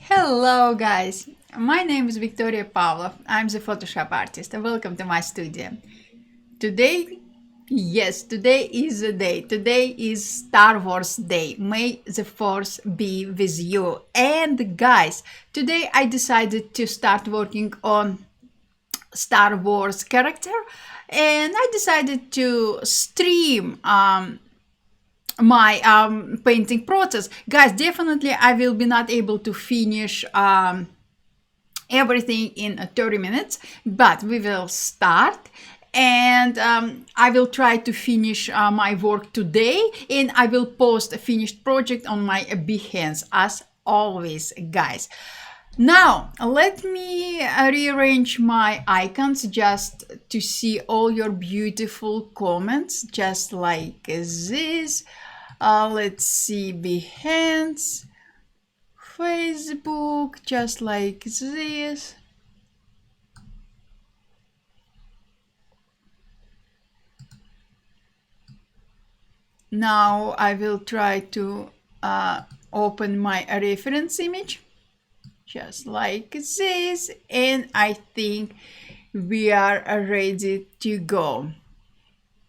Hello guys, my name is Victoria Pavlov. I'm the Photoshop artist. Welcome to my studio. Today, yes, today is the day. Today is Star Wars Day. May the Force be with you. And guys, today I decided to start working on Star Wars character and I decided to stream my painting process. Guys, definitely I will be not able to finish everything in 30 minutes, but we will start and I will try to finish my work today and I will post a finished project on my Behance as always, guys. Now, let me rearrange my icons just to see all your beautiful comments, just like this. Let's see, Behance, Facebook, just like this. Now I will try to open my reference image, just like this, and I think we are ready to go.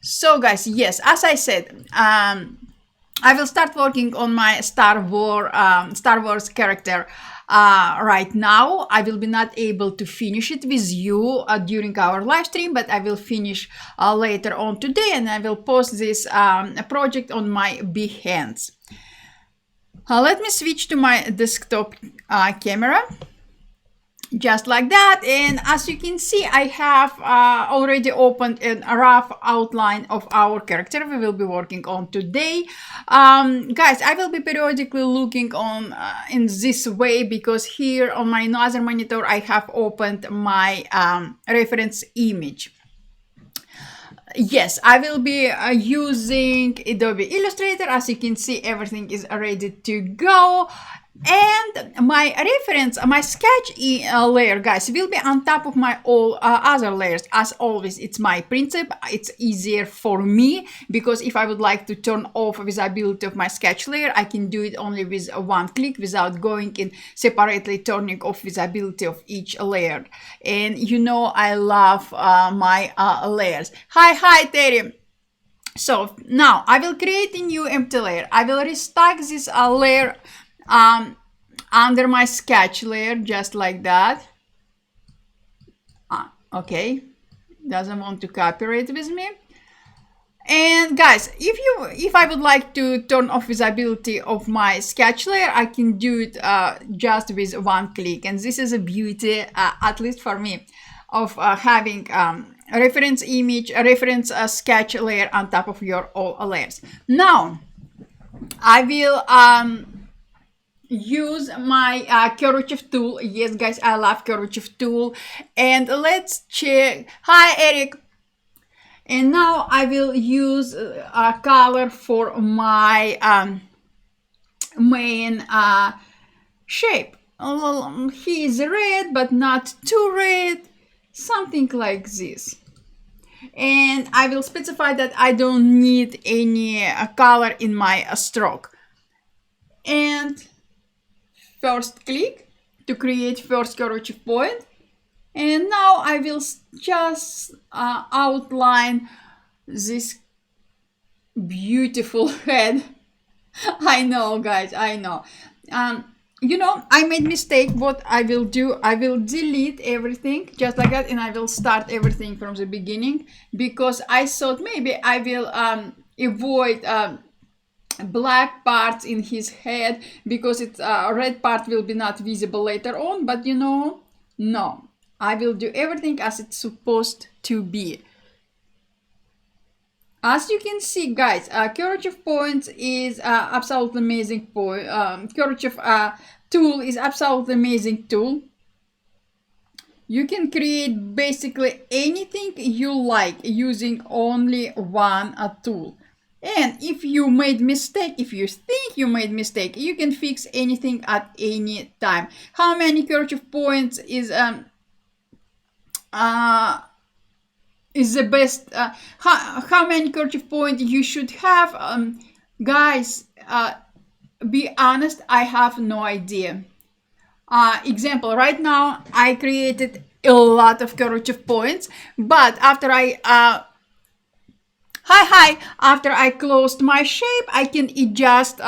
So guys, yes, as I said, I will start working on my Star Wars character right now. I will be not able to finish it with you during our live stream, but I will finish later on today, and I will post this project on my Behance. Let me switch to my desktop camera. Just like that, and as you can see, I have already opened a rough outline of our character we will be working on today. Guys, I will be periodically looking on in this way because here on my other monitor I have opened my reference image. Yes, I will be using Adobe Illustrator. As you can see, everything is ready to go. And my reference, my sketch layer, guys, will be on top of my all other layers. As always, it's my principle. It's easier for me because if I would like to turn off visibility of my sketch layer, I can do it only with one click without going in separately turning off visibility of each layer. And you know, I love my layers. Hi, Terry. So now I will create a new empty layer. I will restack this layer under my sketch layer, just like that. Okay, doesn't want to cooperate with me. And guys, if I would like to turn off visibility of my sketch layer, I can do it just with one click. And this is a beauty, at least for me, of having a reference image, a reference sketch layer on top of your all layers. Now I will use my curvature tool. Yes, guys, I love curvature tool. And let's check. Hi, Eric. And now I will use a color for my main shape. He is red, but not too red. Something like this. And I will specify that I don't need any color in my stroke. And first click to create first curvature point. And now I will just outline this beautiful head. I know, guys, I know. You know, I made mistake. What I will do, I will delete everything just like that, and I will start everything from the beginning because I thought maybe I will avoid black parts in his head because it's red part will be not visible later on. But you know, no, I will do everything as it's supposed to be. As you can see, guys, curvature point is absolutely amazing point. Curvature tool is absolutely amazing tool. You can create basically anything you like using only one tool. And if you made mistake, if you think you made mistake, you can fix anything at any time. How many curvature points is the best? How many curvature points you should have? Guys, be honest, I have no idea. Example, right now I created a lot of curvature points, but after after I closed my shape, I can adjust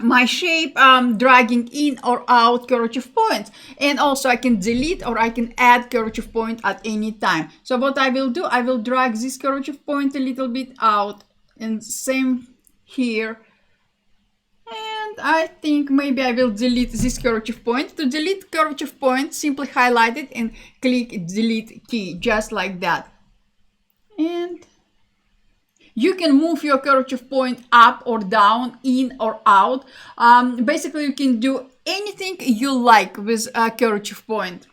my shape, dragging in or out curvature points, and also I can delete or I can add curvature point at any time. So what I will do, I will drag this curvature point a little bit out, and same here. And I think maybe I will delete this curvature point. To delete curvature point, simply highlight it and click delete key, just like that. And you can move your curvature point up or down, in or out. Basically, you can do anything you like with a curvature point.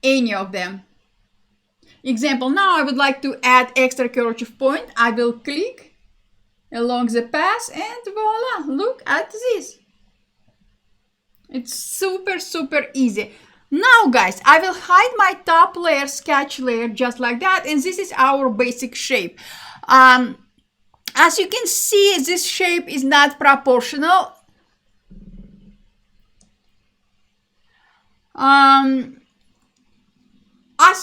Any of them. Example, now I would like to add extra curvature point. I will click along the path and voila, look at this. It's super easy. Now guys, I will hide my top layer, sketch layer, just like that, and this is our basic shape. As you can see, this shape is not proportional. As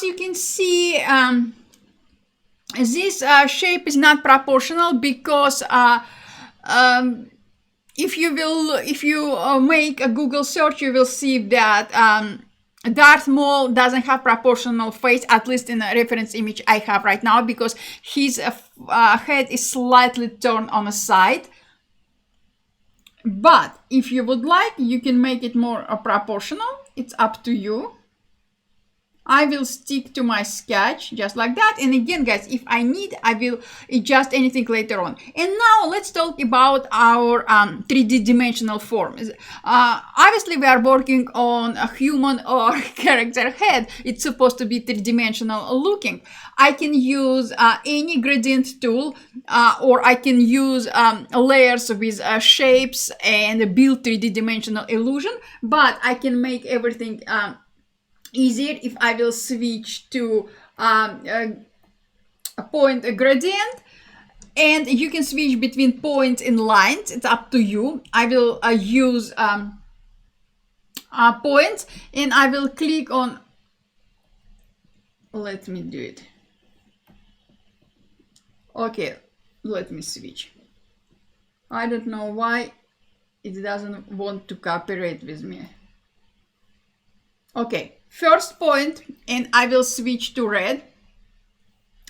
you can see, this shape is not proportional because if you make a Google search, you will see that Darth Maul doesn't have proportional face, at least in the reference image I have right now, because his head is slightly turned on the side. But if you would like, you can make it more proportional. It's up to you. I will stick to my sketch just like that. And again, guys, if I need, I will adjust anything later on. And now let's talk about our 3D dimensional forms. Obviously, we are working on a human or character head. It's supposed to be three-dimensional looking. I can use any gradient tool, or I can use layers with shapes and build 3D dimensional illusion, but I can make everything easier if I will switch to a point gradient, and you can switch between points and lines. It's up to you. I will use points, and I will click on, let me do it. Okay, let me switch. I don't know why it doesn't want to cooperate with me. Okay, first point, and I will switch to red.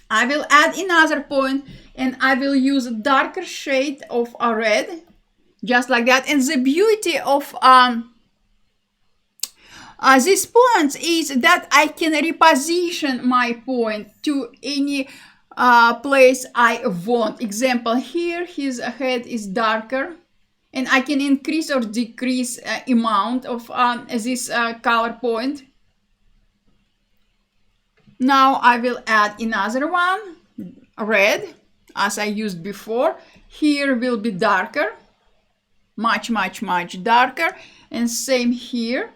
I will add another point, and I will use a darker shade of a red, just like that. And the beauty of these points is that I can reposition my point to any place I want. Example, here his head is darker, and I can increase or decrease amount of this color point. Now I will add another one, red, as I used before. Here will be darker, much darker, and same here.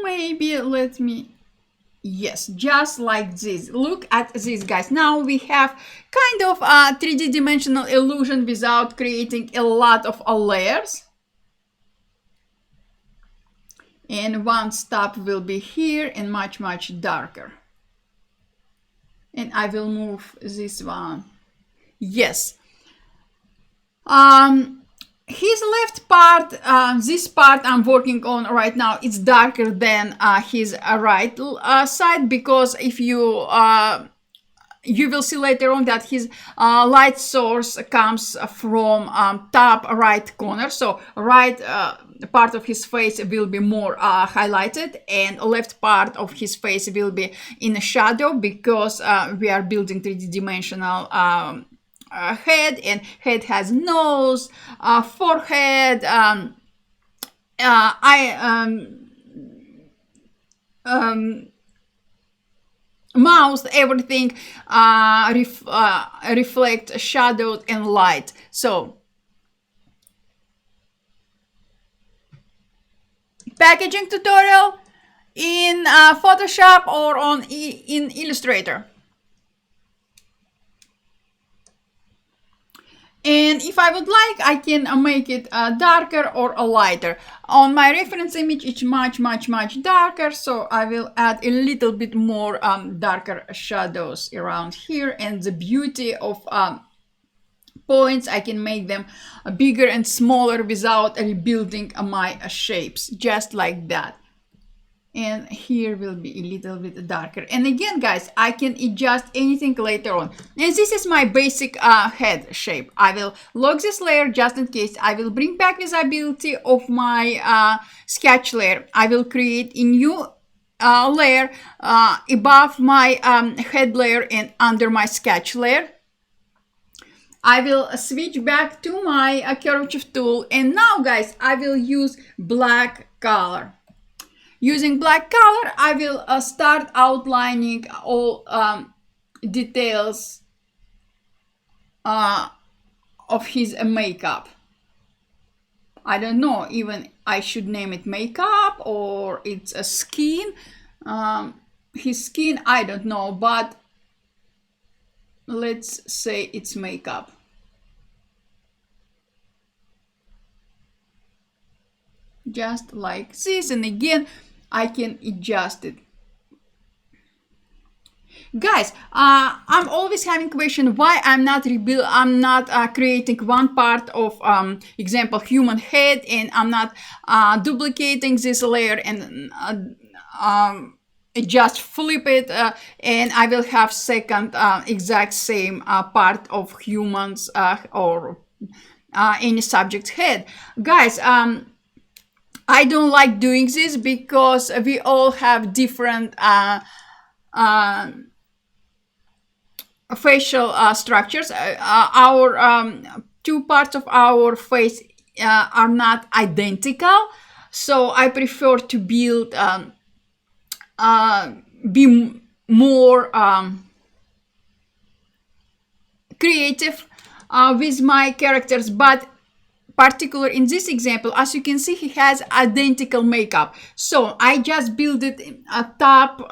Maybe let me, yes, just like this. Look at this, guys. Now we have kind of a 3D dimensional illusion without creating a lot of layers. And one stop will be here and much darker. And I will move this one. Yes. His left part, this part I'm working on right now, it's darker than his right side, because if you will see later on that his light source comes from top right corner. So right part of his face will be more highlighted, and left part of his face will be in a shadow, because we are building 3D dimensional head, and head has nose, forehead, mouth, everything reflect shadows and light. So packaging tutorial in Photoshop or in Illustrator. And if I would like, I can make it darker or lighter. On my reference image, it's much darker, so I will add a little bit more darker shadows around here. And the beauty of points, I can make them bigger and smaller without rebuilding my shapes, just like that. And here will be a little bit darker. And again, guys, I can adjust anything later on. And this is my basic head shape. I will lock this layer just in case. I will bring back visibility of my sketch layer. I will create a new layer above my head layer and under my sketch layer. I will switch back to my curvature tool. And now, guys, I will use black color. Using black color, I will start outlining all details of his makeup. I don't know, even I should name it makeup or it's a skin. His skin, I don't know, but let's say it's makeup. Just like this, and again, I can adjust it. Guys, I'm always having question why I'm not creating one part of example human head, and I'm not duplicating this layer and just flip it and I will have second exact same part of humans or any subject head. Guys, I don't like doing this because we all have different facial structures. Our two parts of our face are not identical, so I prefer to build be more creative with my characters. But particular in this example, as you can see, he has identical makeup, so I just build it in a top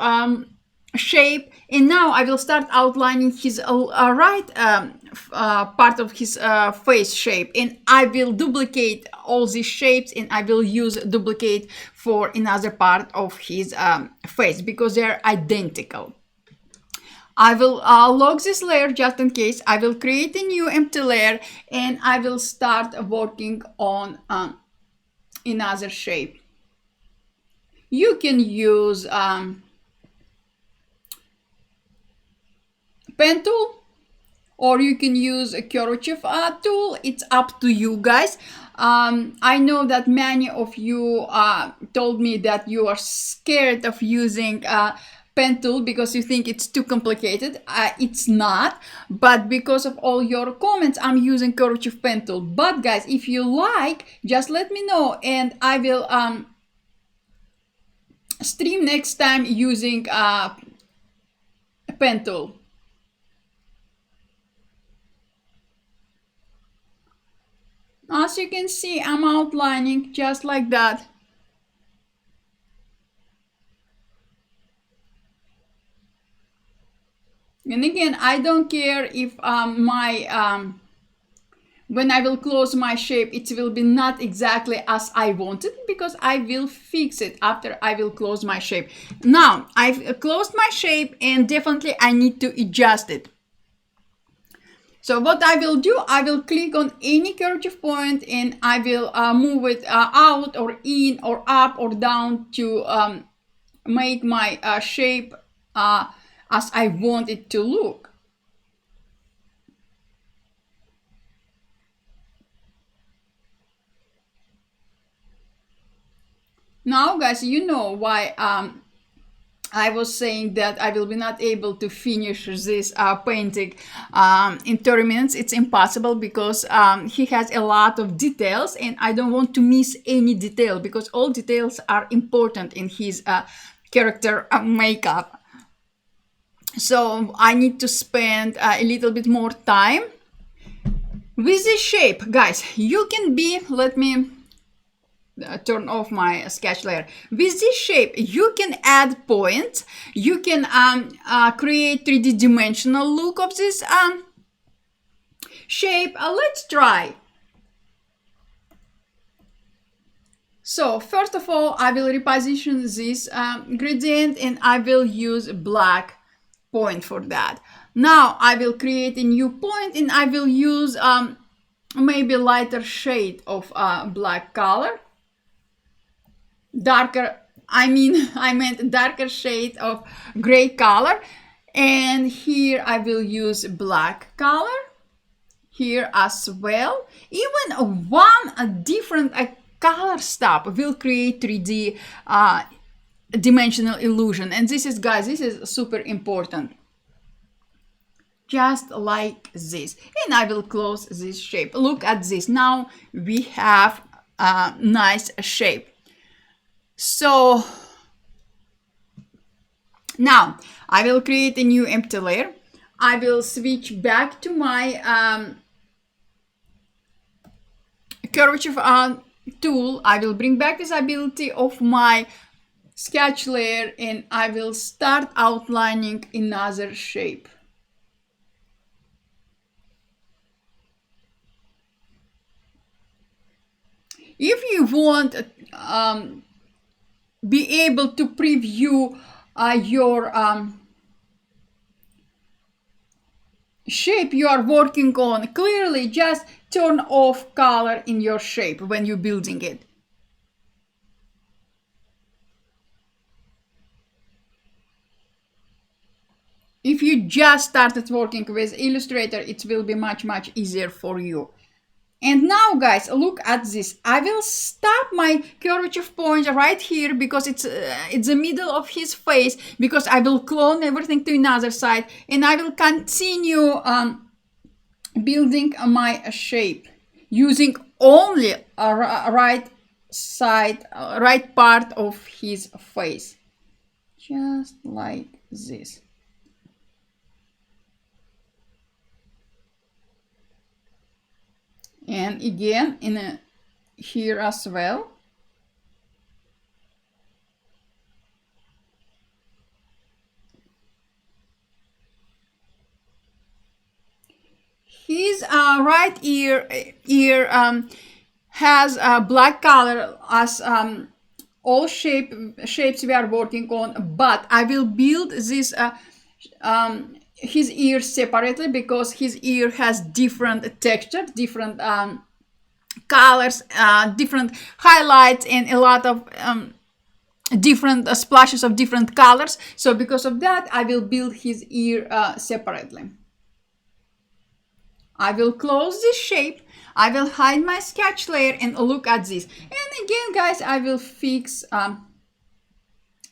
shape, and now I will start outlining his right part of his face shape, and I will duplicate all these shapes, and I will use duplicate for another part of his face because they're identical. I will lock this layer just in case. I will create a new empty layer, and I will start working on another shape. You can use pen tool, or you can use a curvature tool. It's up to you guys. I know that many of you told me that you are scared of using pen tool because you think it's too complicated. It's not, but because of all your comments, I'm using curvature pen tool. But guys, if you like, just let me know, and I will stream next time using pen tool. As you can see, I'm outlining just like that. And again, I don't care if when I will close my shape, it will be not exactly as I wanted, because I will fix it after I will close my shape. Now, I've closed my shape, and definitely I need to adjust it. So what I will do, I will click on any curvature point, and I will move it out or in or up or down to make my shape as I want it to look. Now, guys, you know why I was saying that I will be not able to finish this painting in 30 minutes. It's impossible because he has a lot of details, and I don't want to miss any detail because all details are important in his character makeup. So I need to spend a little bit more time with this shape. Guys, you can be, let me turn off my sketch layer. With this shape, you can add points. You can create 3D dimensional look of this shape. Let's try. So first of all, I will reposition this gradient and I will use black point for that. Now I will create a new point and I will use maybe lighter shade of black color. I meant darker shade of gray color. And here I will use black color. Here as well. Even one different color stop will create 3D dimensional illusion. And this is, guys, this is super important. Just like this. And I will close this shape. Look at this. Now we have a nice shape. So now I will create a new empty layer. I will switch back to my curvature tool. I will bring back visibility of my sketch layer and I will start outlining another shape. If you want be able to preview your shape you are working on clearly, just turn off color in your shape when you're building it. If you just started working with Illustrator, it will be much easier for you. And now, guys, look at this. I will stop my curvature point right here because it's the middle of his face, because I will clone everything to another side and I will continue building my shape using only a right part of his face, just like this. And again here as well. His right ear has a black color as all shapes we are working on, but I will build this his ear separately because his ear has different texture, different colors, different highlights, and a lot of different splashes of different colors. So because of that, I will build his ear separately. I will close this shape. I will hide my sketch layer and look at this. And again, guys, I will fix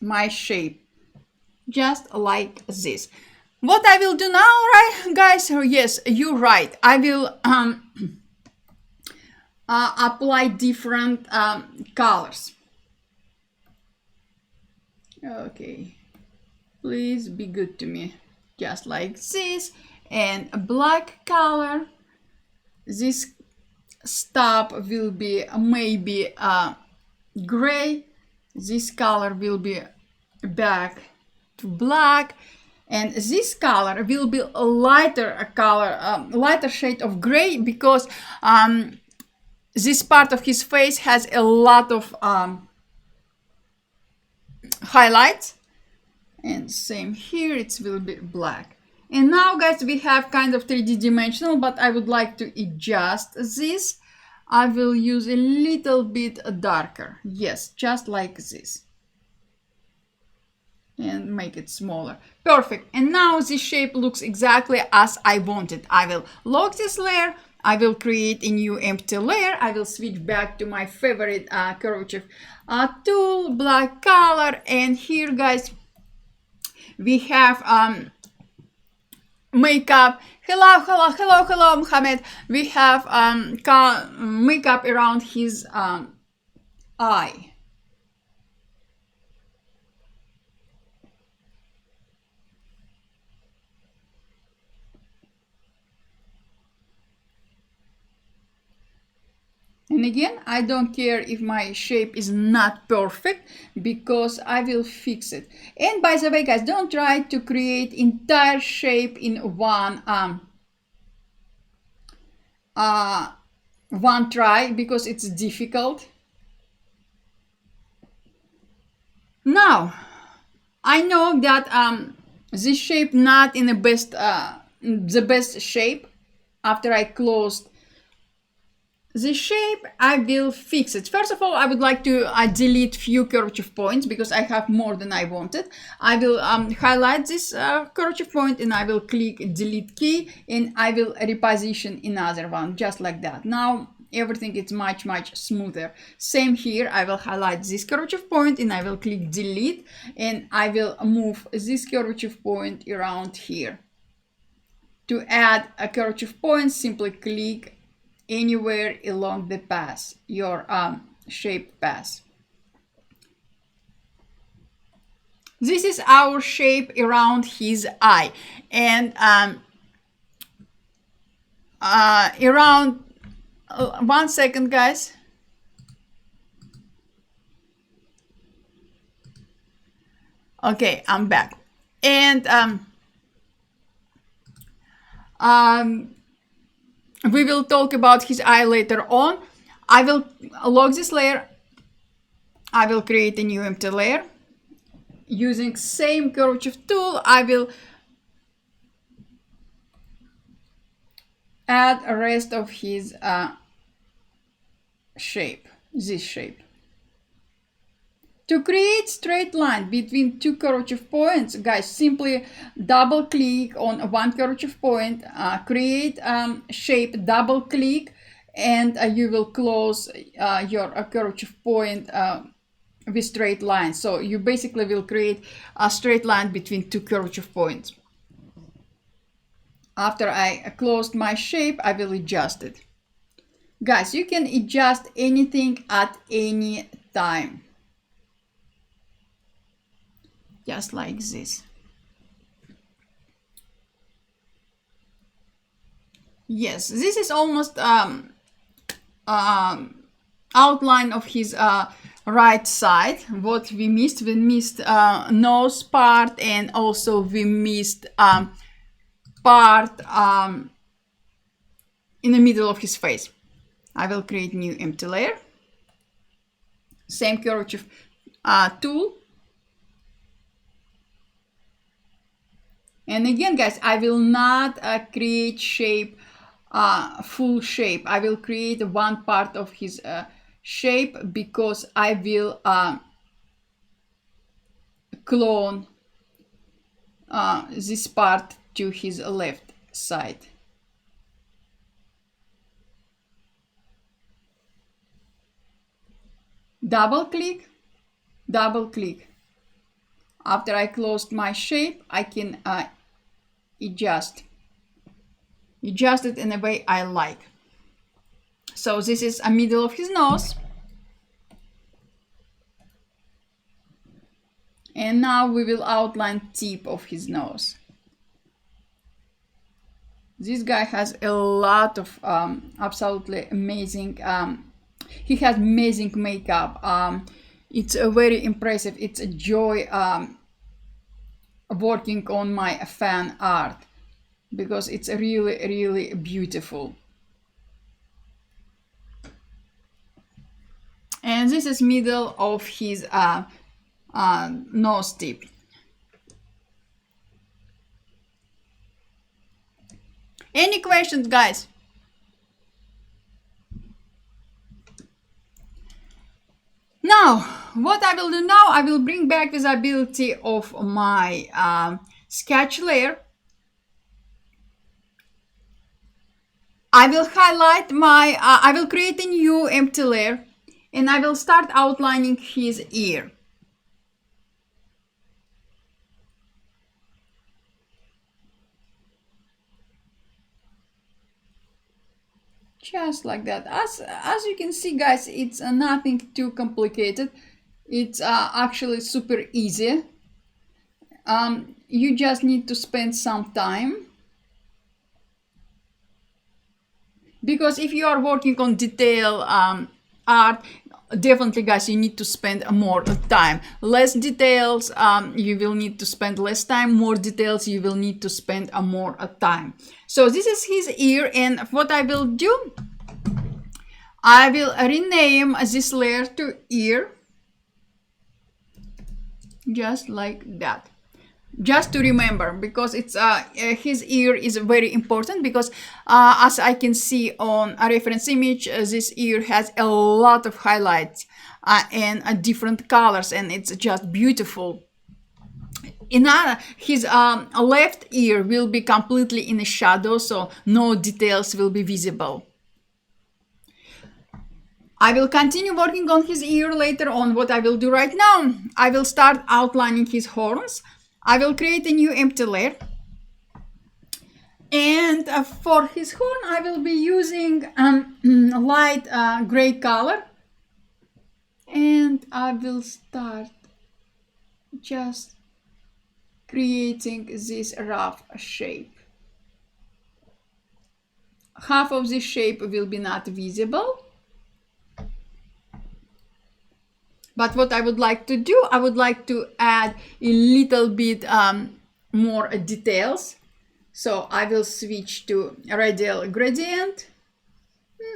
my shape just like this. What I will do now, right, guys? Yes, you're right. I will apply different colors. Okay, please be good to me. Just like this. And a black color. This stop will be maybe gray. This color will be back to black. And this color will be a lighter color, lighter shade of gray, because this part of his face has a lot of highlights. And same here, it will be black. And now, guys, we have kind of 3D dimensional, but I would like to adjust this. I will use a little bit darker. Yes, just like this. And make it smaller. Perfect. And now this shape looks exactly as I wanted. I will lock this layer. I will create a new empty layer. I will switch back to my favorite curvature tool, black color. And here, guys, we have makeup. Hello, Mohammed. We have makeup around his eye. And again, I don't care if my shape is not perfect, because I will fix it. And by the way, guys, don't try to create entire shape in one one try because it's difficult. Now, I know that this shape not in the best shape. After I closed the shape, I will fix it. First of all, I would like to delete few curvature points because I have more than I wanted. I will highlight this curvature point and I will click delete key and I will reposition another one just like that. Now everything is much smoother. Same here, I will highlight this curvature point and I will click delete and I will move this curvature point around here. To add a curvature point, simply click anywhere along the path, your shape path. This is our shape around his eye, and around 1 second, guys. Okay, I'm back, and we will talk about his eye later on. I will lock this layer. I will create a new empty layer. Using same curvature tool, I will add a rest of his shape, this shape. To create straight line between two curvature points, guys, simply double click on one curvature point, create shape, double click, and you will close your curvature point with straight line. So you basically will create a straight line between two curvature points. After I closed my shape, I will adjust it. Guys, you can adjust anything at any time. Just like this. Yes, this is almost outline of his right side. What we missed nose part, and also we missed part in the middle of his face. I will create new empty layer. Same curvature tool. And again, guys, I will not create shape, full shape. I will create one part of his shape because I will clone this part to his left side. Double click, double click. After I closed my shape, I can adjust it in a way I like. So this is a middle of his nose. And now we will outline tip of his nose. This guy has a lot of absolutely amazing, he has amazing makeup. It's very impressive. It's a joy working on my fan art because it's really beautiful. And this is middle of his nose tip. Any questions, guys? Now, what I will do now, I will bring back visibility of my sketch layer. I will highlight my, I will create a new empty layer and I will start outlining his ear. Just like that. As you can see, guys, it's nothing too complicated. It's actually super easy. You just need to spend some time. Because if you are working on detail art, definitely, guys, you need to spend more time. Less details, you will need to spend less time. More details, you will need to spend more time. So this is his ear, and what I will do, I will rename this layer to ear, just like that. Just to remember, because it's his ear is very important, because as I can see on a reference image, this ear has a lot of highlights and different colors, and it's just beautiful. His left ear will be completely in the shadow, so no details will be visible. I will continue working on his ear later on. What I will do right now, I will start outlining his horns. I will create a new empty layer. And for his horn, I will be using light gray color. And I will start just creating this rough shape. Half of this shape will be not visible. But what I would like to do, I would like to add a little bit more details. So I will switch to radial gradient.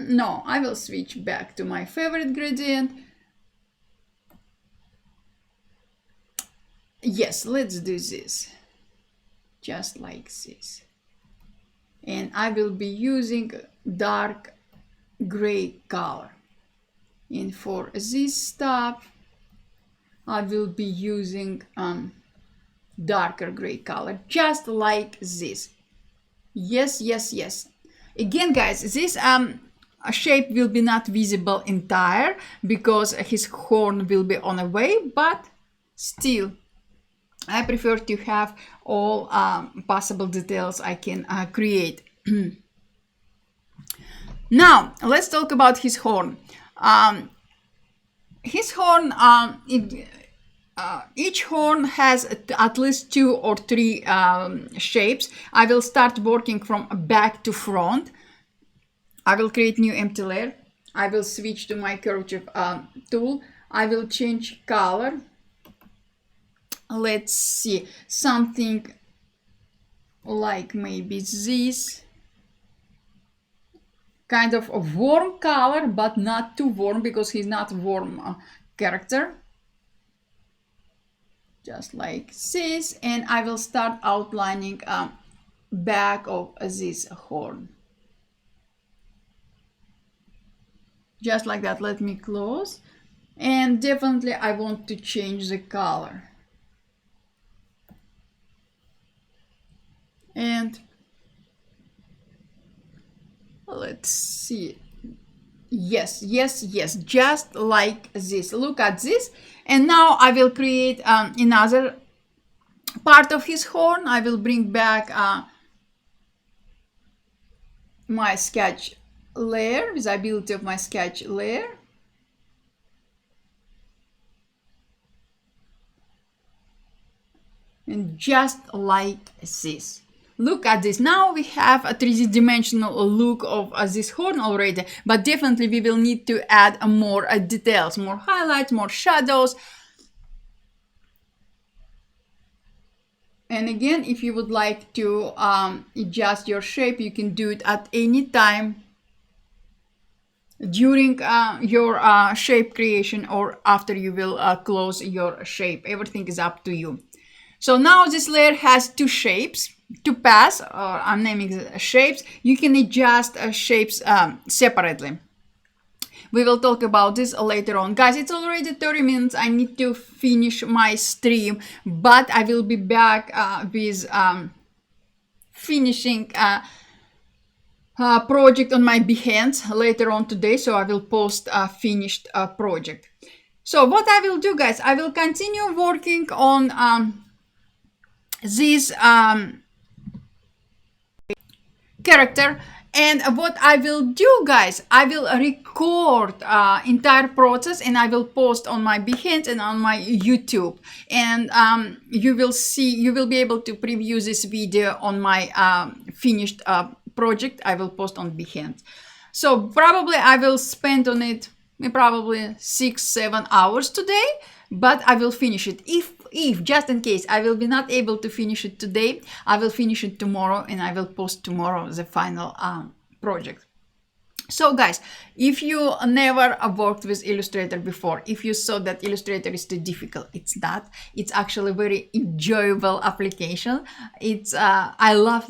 No, I will switch back to my favorite gradient. Yes, let's do this. Just like this. And I will be using dark gray color. And for this stuff, I will be using darker gray color, just like this. Yes, yes, yes. Again, guys, this shape will be not visible entire because his horn will be on the way, but still, I prefer to have all possible details I can create. Now, let's talk about his horn. His horn, each horn has at least 2 or 3 shapes. I will start working from back to front. I will create new empty layer. I will switch to my curvature tool. I will change color. Let's see, something like maybe this. Kind of a warm color, but not too warm because he's not a warm character. Just like this. And I will start outlining back of this horn. Just like that. Let me close. And definitely I want to change the color. And let's see. Yes, yes, yes, just like this. Look at this. And now I will create another part of his horn. I will bring back my sketch layer, visibility of my sketch layer. And just like this. Look at this. Now we have a 3D dimensional look of this horn already, but definitely we will need to add more details, more highlights, more shadows. And again, if you would like to adjust your shape, you can do it at any time during your shape creation or after you will close your shape. Everything is up to you. So now this layer has 2 shapes. To pass, or I'm naming shapes, you can adjust shapes separately. We will talk about this later on. Guys, it's already 30 minutes. I need to finish my stream, but I will be back with finishing project on my Behance later on today. So I will post a finished project. So what I will do, guys, I will continue working on this character, and what I will do, guys, I will record entire process and I will post on my Behance and on my YouTube, and you will be able to preview this video on my finished project. I will post on Behance. So probably I will spend on it probably 6-7 hours today, but I will finish it. If if just in case I will be not able to finish it today, I will finish it tomorrow and I will post tomorrow the final project. So guys, if you never worked with Illustrator before, if you saw that Illustrator is too difficult, it's not. It's actually a very enjoyable application. It's I love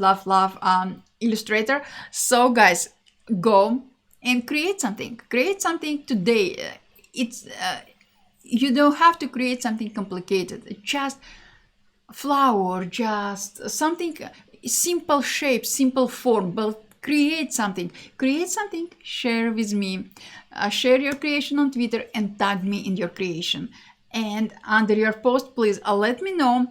Illustrator. So guys, go and create something. Create something today. It's you don't have to create something complicated. Just flower, just something simple shape, simple form, but create something, share with me, share your creation on Twitter and tag me in your creation. And under your post, please let me know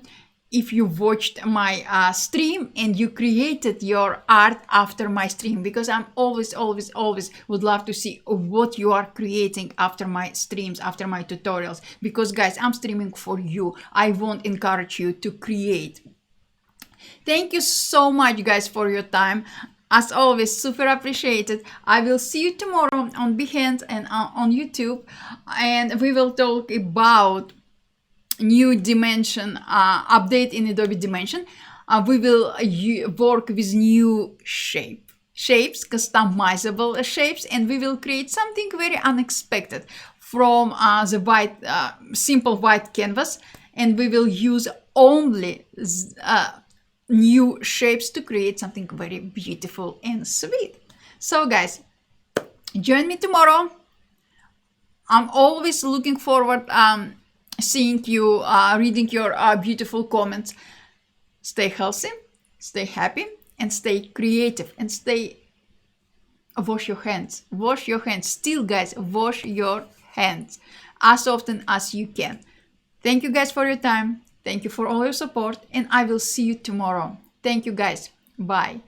if you watched my stream and you created your art after my stream, because I'm always would love to see what you are creating after my streams, after my tutorials, because guys, I'm streaming for you. I won't encourage you to create. Thank you so much guys for your time. As always, super appreciated. I will see you tomorrow on Behance and on YouTube, and we will talk about new dimension update in Adobe Dimension. We will work with new shapes, customizable shapes, and we will create something very unexpected from the white simple white canvas, and we will use only new shapes to create something very beautiful and sweet. So guys, join me tomorrow. I'm always looking forward seeing you, reading your beautiful comments. Stay healthy, stay happy, and stay creative, and wash your hands. Still guys, wash your hands as often as you can. Thank you guys for your time. Thank you for all your support, and I will see you tomorrow. Thank you guys. Bye.